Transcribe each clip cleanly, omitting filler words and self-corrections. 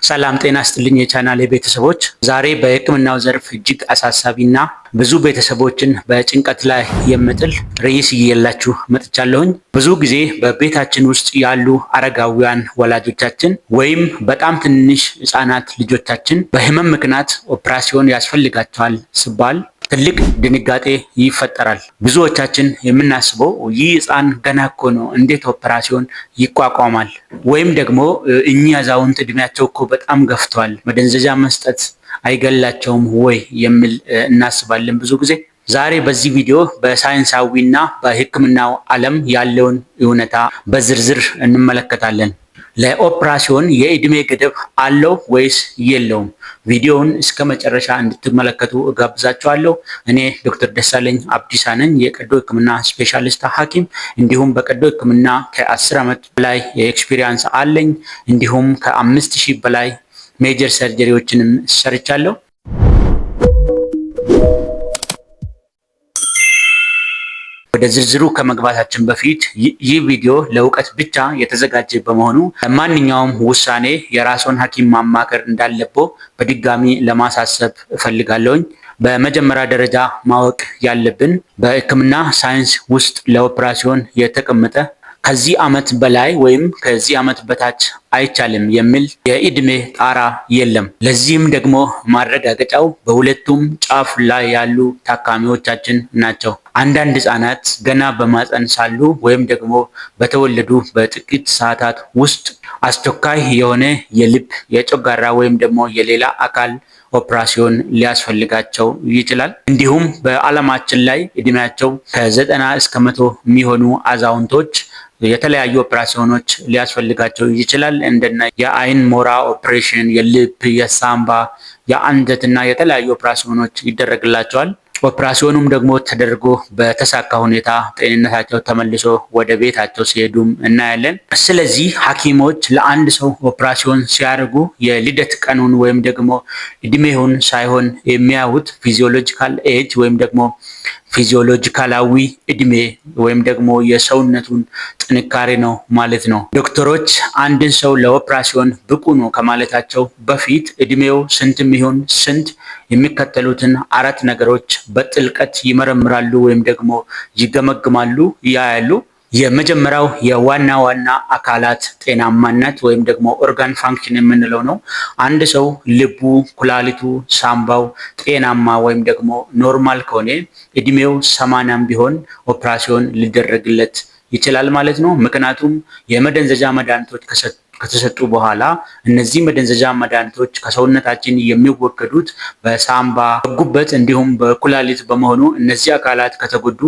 ሰላም ጤና ይስጥልኝ የቻናሌ ቤተሰቦች፣ ዛሬ በሕክምናው ዘርፍ እጅግ አሳሳቢና ብዙ ቤተሰቦችን በጭንቀት ላይ የምጥል ርዕስ ይዤላችሁ መጥቻለሁኝ። ብዙ ጊዜ በቤታችን ውስጥ ያሉ አረጋውያን ወላጆቻችን ወይም በጣም ትንሽ ሕፃናት ልጆቻችን በህመም ምክንያት ኦፕራሲዮን ያስፈልጋቸዋል ሲባል ትልቅ ድንጋጤ ይፈጠራል። ብዙዎቻችን የምናስበው ይህ ሕፃን ገና እኮ ነው፣ እንዴት ኦፕራሲዮን ይቋቋማል? ወይም ደግሞ እኚህ አዛውንት እድሜያቸው እኮ በጣም ገፍቷል፣ መደንዘዣ መስጠት አይገላቸውም ወይ የሚል እናስባለን ብዙ ጊዜ። ዛሬ በዚህ ቪዲዮ በሳይንሳዊና በሕክምናው ዓለም ያለውን እውነታ በዝርዝር እንመለከታለን። ለኦፕራሲዮን የእድሜ ገደብ አለው ወይስ የለውም? ቪዲዮውን እስከ መጨረሻ እንድትመለከቱ እጋብዛችኋለሁ። እኔ ዶክተር ደሳለኝ አብዲሳ ነኝ፣ የቀዶ ሕክምና ስፔሻሊስት ሐኪም። እንዲሁም በቀዶ ሕክምና ከ10 ዓመት በላይ ኤክስፒሪየንስ አለኝ። እንዲሁም ከ5000 በላይ ሜጀር ሰርጀሪዎችንም ሰርቻለሁ። ወደ ዝርዝሩ ከመግባታችን በፊት ይህ ቪዲዮ ለእውቀት ብቻ የተዘጋጀ በመሆኑ ማንኛውም ውሳኔ የራስዎን ሐኪም ማማከር እንዳለብዎ በድጋሚ ለማሳሰብ እፈልጋለሁኝ። በመጀመሪያ ደረጃ ማወቅ ያለብን በሕክምና ሳይንስ ውስጥ ለኦፕራሲዮን የተቀመጠ ከዚህ ዓመት በላይ ወይም ከዚህ ዓመት በታች አይቻልም የሚል የእድሜ ጣራ የለም። ለዚህም ደግሞ ማረጋገጫው በሁለቱም ጫፍ ላይ ያሉ ታካሚዎቻችን ናቸው። አንዳንድ ሕፃናት ገና በማፀን ሳሉ ወይም ደግሞ በተወለዱ በጥቂት ሰዓታት ውስጥ አስቸኳይ የሆነ የልብ፣ የጨጓራ ወይም ደግሞ የሌላ አካል ኦፕራሲዮን ሊያስፈልጋቸው ይችላል። እንዲሁም በዓለማችን ላይ እድሜያቸው ከ90 እስከ 100 የሚሆኑ አዛውንቶች የተለያዩ ኦፕራሲዮኖች ሊያስፈልጋቸው ይችላል። እንደነ የአይን ሞራ ኦፕሬሽን፣ የልብ፣ የሳምባ፣ የአንጀትና የተለያዩ ኦፕራሲዮኖች ይደረግላቸዋል። ኦፕራሲዮኑም ደግሞ ተደርጎ በተሳካ ሁኔታ ጤንነታቸው ተመልሶ ወደ ቤታቸው ሲሄዱም እናያለን። ስለዚህ ሐኪሞች ለአንድ ሰው ኦፕራሲዮን ሲያደርጉ የልደት ቀኑን ወይም ደግሞ እድሜውን ሳይሆን የሚያዩት ፊዚዮሎጂካል ኤጅ ወይም ደግሞ ፊዚዮሎጂካላዊ እድሜ ወይም ደግሞ የሰውነቱን ጥንካሬ ነው ማለት ነው። ዶክተሮች አንድን ሰው ለኦፕራሲዮን ብቁ ነው ከማለታቸው በፊት እድሜው ስንትም ይሁን ስንት የሚከተሉትን 4 ነገሮች በጥልቀት ይመረምራሉ ወይም ደግሞ ይገመግማሉ፣ ያያሉ። የመጀመሪያው የዋና ዋና አካላት ጤናማነት ወይም ደግሞ ኦርጋን ፋንክሽን የምንለው ነው። አንድ ሰው ልቡ፣ ኩላሊቱ፣ ሳምባው ጤናማ ወይም ደግሞ ኖርማል ከሆነ እድሜው 80ም ቢሆን ኦፕራሲዮን ሊደረግለት ይችላል ማለት ነው። ምክንያቱም የመደንዘዣ መድኃኒቶች ከተሰጡ በኋላ እነዚህ መደንዘዣ መድኃኒቶች ከሰውነታችን የሚወገዱት በሳምባ፣ በጉበት እንዲሁም በኩላሊት በመሆኑ እነዚህ አካላት ከተጎዱ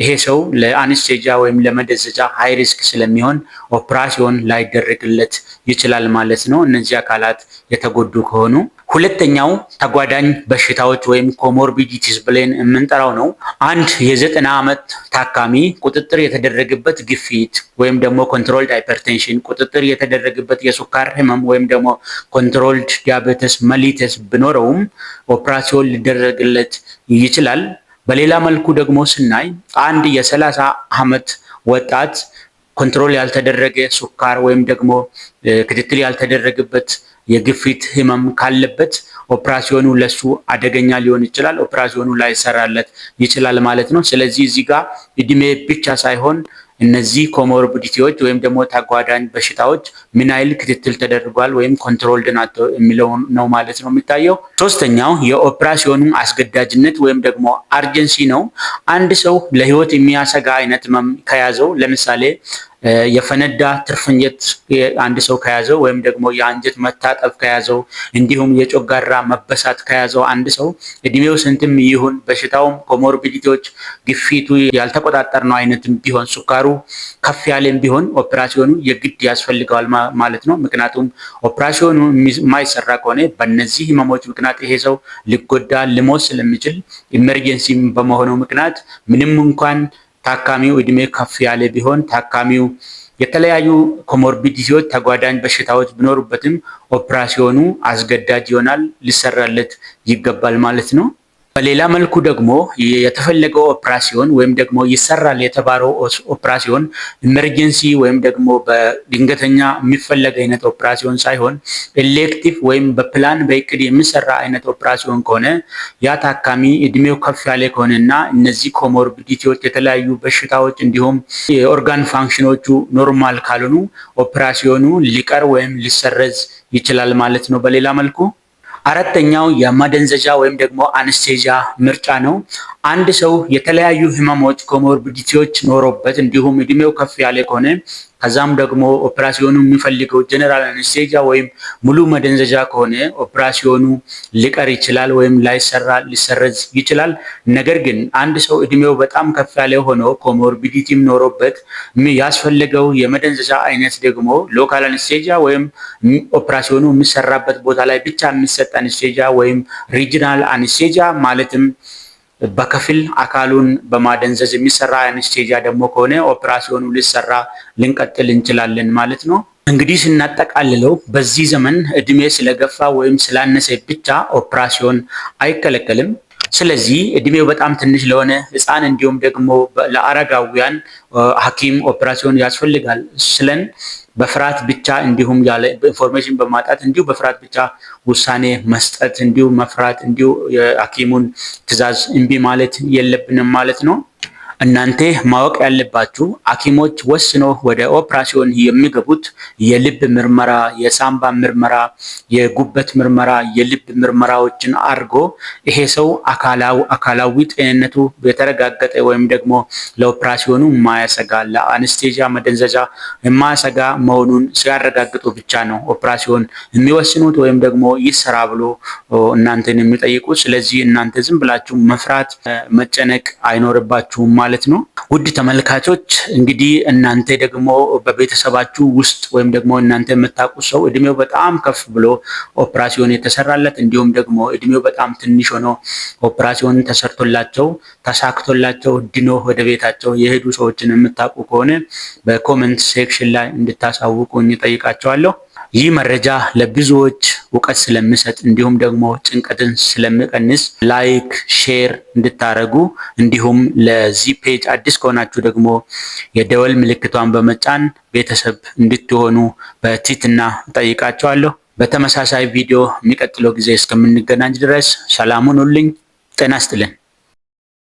ይሄ ሰው ለአነስቴጂያ ወይም ለመደንዘዣ ሃይ ሪስክ ስለሚሆን ኦፕራሲዮን ላይደረግለት ይችላል ማለት ነው፣ እነዚህ አካላት የተጎዱ ከሆኑ። ሁለተኛው ተጓዳኝ በሽታዎች ወይም ኮሞርቢዲቲስ ብለን የምንጠራው ነው። አንድ የ90 ዓመት ታካሚ ቁጥጥር የተደረገበት ግፊት ወይም ደግሞ ኮንትሮልድ ሃይፐርቴንሽን፣ ቁጥጥር የተደረገበት የሱካር ህመም ወይም ደግሞ ኮንትሮልድ ዲያቤተስ መሊተስ ቢኖረውም ኦፕራሲዮን ሊደረግለት ይችላል። በሌላ መልኩ ደግሞ ስናይ አንድ የ30 ዓመት ወጣት ኮንትሮል ያልተደረገ ሱካር ወይም ደግሞ ክትትል ያልተደረገበት የግፊት ህመም ካለበት ኦፕራሲዮኑ ለሱ አደገኛ ሊሆን ይችላል። ኦፕራሲዮኑ ላይሰራለት ይችላል ማለት ነው። ስለዚህ እዚህ ጋር እድሜ ብቻ ሳይሆን እነዚህ ኮሞርቢዲቲዎች ወይም ደግሞ ተጓዳኝ በሽታዎች ምን ያህል ክትትል ተደርጓል ወይም ኮንትሮልድ ናቸው የሚለው ነው ማለት ነው የሚታየው። ሶስተኛው የኦፕራሲዮኑ አስገዳጅነት ወይም ደግሞ አርጀንሲ ነው። አንድ ሰው ለህይወት የሚያሰጋ አይነት ህመም ከያዘው፣ ለምሳሌ የፈነዳ ትርፍንጀት አንድ ሰው ከያዘው ወይም ደግሞ የአንጀት መታጠፍ ከያዘው እንዲሁም የጨጓራ መበሳት ከያዘው አንድ ሰው እድሜው ስንትም ይሁን በሽታውም ኮሞርቢዲቲዎች ግፊቱ ያልተቆጣጠርነው አይነትም ቢሆን ሱካሩ ከፍ ያለም ቢሆን ኦፕራሲዮኑ የግድ ያስፈልገዋል ማለት ነው። ምክንያቱም ኦፕራሲዮኑ የማይሰራ ከሆነ በእነዚህ ህመሞች ምክንያት ይሄ ሰው ሊጎዳ ሊሞት ስለሚችል ኢመርጀንሲ በመሆኑ ምክንያት ምንም እንኳን ታካሚው እድሜ ከፍ ያለ ቢሆን ታካሚው የተለያዩ ኮሞርቢዲቲዎች ተጓዳኝ በሽታዎች ቢኖሩበትም ኦፕራሲዮኑ አስገዳጅ ይሆናል፣ ሊሰራለት ይገባል ማለት ነው። በሌላ መልኩ ደግሞ የተፈለገው ኦፕራሲዮን ወይም ደግሞ ይሰራል የተባለው ኦፕራሲዮን ኢመርጀንሲ ወይም ደግሞ በድንገተኛ የሚፈለግ አይነት ኦፕራሲዮን ሳይሆን ኤሌክቲቭ ወይም በፕላን በእቅድ የሚሰራ አይነት ኦፕራሲዮን ከሆነ ያ ታካሚ እድሜው ከፍ ያለ ከሆነና እነዚህ ኮሞርቢዲቲዎች የተለያዩ በሽታዎች እንዲሁም የኦርጋን ፋንክሽኖቹ ኖርማል ካልሆኑ ኦፕራሲዮኑ ሊቀር ወይም ሊሰረዝ ይችላል ማለት ነው በሌላ መልኩ። አራተኛው የማደንዘዣ ወይም ደግሞ አነስቴዣ ምርጫ ነው። አንድ ሰው የተለያዩ ህመሞች ኮሞርቢዲቲዎች ኖሮበት እንዲሁም እድሜው ከፍ ያለ ከሆነ ከዛም ደግሞ ኦፕራሲዮኑ የሚፈልገው ጀነራል አነስቴዣ ወይም ሙሉ መደንዘዣ ከሆነ ኦፕራሲዮኑ ሊቀር ይችላል ወይም ሊሰረዝ ይችላል። ነገር ግን አንድ ሰው እድሜው በጣም ከፍ ያለ ሆኖ ኮሞርቢዲቲም ኖሮበት ያስፈልገው የመደንዘዣ አይነት ደግሞ ሎካል አነስቴዣ ወይም ኦፕራሲዮኑ የሚሰራበት ቦታ ላይ ብቻ የሚሰጥ አነስቴዣ ወይም ሪጂናል አነስቴዣ ማለትም በከፊል አካሉን በማደንዘዝ የሚሰራ አነስቴዥያ ደግሞ ከሆነ ኦፕራሲዮኑ ሊሰራ ልንቀጥል እንችላለን ማለት ነው። እንግዲህ ስናጠቃልለው በዚህ ዘመን እድሜ ስለገፋ ወይም ስላነሰ ብቻ ኦፕራሲዮን አይከለከልም። ስለዚህ እድሜው በጣም ትንሽ ለሆነ ህፃን እንዲሁም ደግሞ ለአረጋውያን ሐኪም ኦፕራሲዮን ያስፈልጋል ስለን በፍርሃት ብቻ እንዲሁም ያለ ኢንፎርሜሽን በማጣት እንዲሁ በፍርሃት ብቻ ውሳኔ መስጠት እንዲሁ መፍራት እንዲሁ የሐኪሙን ትዕዛዝ እምቢ ማለት የለብንም ማለት ነው። እናንተ ማወቅ ያለባችሁ ሐኪሞች ወስነው ወደ ኦፕራሲዮን የሚገቡት የልብ ምርመራ፣ የሳምባ ምርመራ፣ የጉበት ምርመራ፣ የልብ ምርመራዎችን አድርጎ ይሄ ሰው አካላዊ ጤንነቱ የተረጋገጠ ወይም ደግሞ ለኦፕራሲዮኑ የማያሰጋ ለአነስቴዥያ መደንዘዣ የማያሰጋ መሆኑን ሲያረጋግጡ ብቻ ነው ኦፕራሲዮን የሚወስኑት ወይም ደግሞ ይሰራ ብሎ እናንተን የሚጠይቁት። ስለዚህ እናንተ ዝም ብላችሁ መፍራት መጨነቅ አይኖርባችሁም ማለት ነው። ውድ ተመልካቾች እንግዲህ እናንተ ደግሞ በቤተሰባችሁ ውስጥ ወይም ደግሞ እናንተ የምታውቁት ሰው እድሜው በጣም ከፍ ብሎ ኦፕራሲዮን የተሰራለት እንዲሁም ደግሞ እድሜው በጣም ትንሽ ሆኖ ኦፕራሲዮን ተሰርቶላቸው ተሳክቶላቸው ድኖ ወደ ቤታቸው የሄዱ ሰዎችን የምታውቁ ከሆነ በኮሜንት ሴክሽን ላይ እንድታሳውቁኝ እጠይቃቸዋለሁ። ይህ መረጃ ለብዙዎች እውቀት ስለሚሰጥ እንዲሁም ደግሞ ጭንቀትን ስለሚቀንስ ላይክ ሼር እንድታረጉ እንዲሁም ለዚህ ፔጅ አዲስ ከሆናችሁ ደግሞ የደወል ምልክቷን በመጫን ቤተሰብ እንድትሆኑ በትህትና እጠይቃችኋለሁ። በተመሳሳይ ቪዲዮ የሚቀጥለው ጊዜ እስከምንገናኝ ድረስ ሰላም ሁኑልኝ። ጤና ይስጥልኝ።